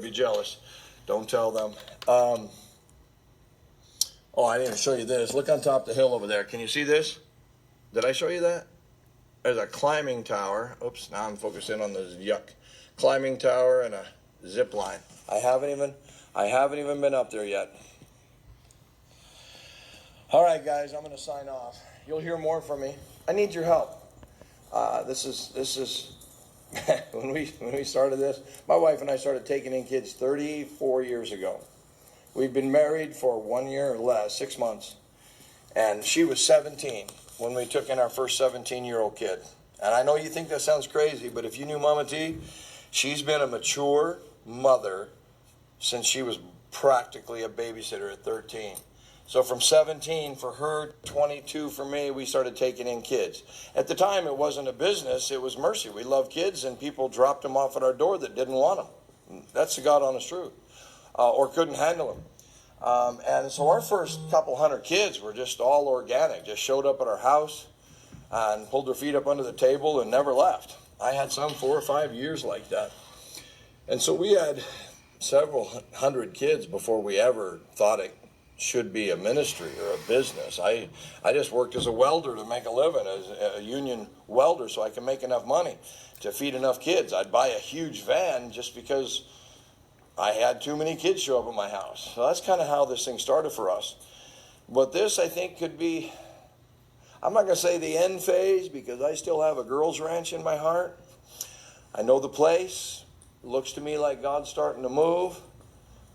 be jealous. Don't tell them. Oh, I didn't even show you this. Look on top of the hill over there. Can you see this? Did I show you that? There's a climbing tower. Oops, now I'm focusing on the yuck. Climbing tower and a zip line. I haven't even been up there yet. All right, guys, I'm going to sign off. You'll hear more from me. I need your help. This is when we started this, my wife and I started taking in kids 34 years ago. We've been married for 1 year or less, 6 months, and she was 17 when we took in our first 17-year-old kid. And I know you think that sounds crazy, but if you knew Mama T, she's been a mature mother since she was practically a babysitter at 13. So from 17 for her, 22 for me, we started taking in kids. At the time, it wasn't a business, it was mercy. We loved kids, and people dropped them off at our door that didn't want them. That's the God honest truth, or couldn't handle them. And so our first couple hundred kids were just all organic, just showed up at our house and pulled their feet up under the table and never left. I had some 4 or 5 years like that. And so we had several hundred kids before we ever thought it should be a ministry or a business. I just worked as a welder to make a living, as a union welder, so I could make enough money to feed enough kids. I'd buy a huge van just because I had too many kids show up at my house. So that's kind of how this thing started for us. But this, I think, could be, I'm not going to say the end phase, because I still have a girls' ranch in my heart. I know the place. It looks to me like God's starting to move.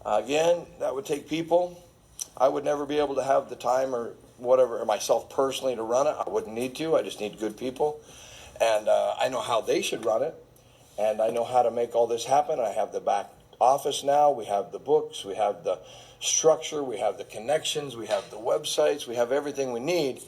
Again, that would take people. I would never be able to have the time or whatever, or myself personally, to run it. I wouldn't need to. I just need good people. And I know how they should run it. And I know how to make all this happen. I have the back office now. We have the books. We have the structure. We have the connections. We have the websites. We have everything we need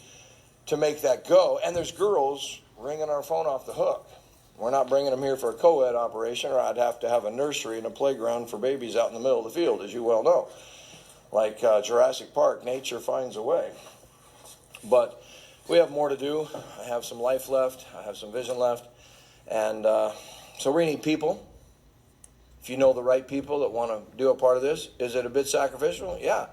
to make that go. And there's girls ringing our phone off the hook. We're not bringing them here for a co-ed operation, or I'd have to have a nursery and a playground for babies out in the middle of the field, as you well know. Like Jurassic Park, nature finds a way. But we have more to do. I have some life left. I have some vision left. And so we need people. If you know the right people that want to do a part of this, is it a bit sacrificial? Yeah.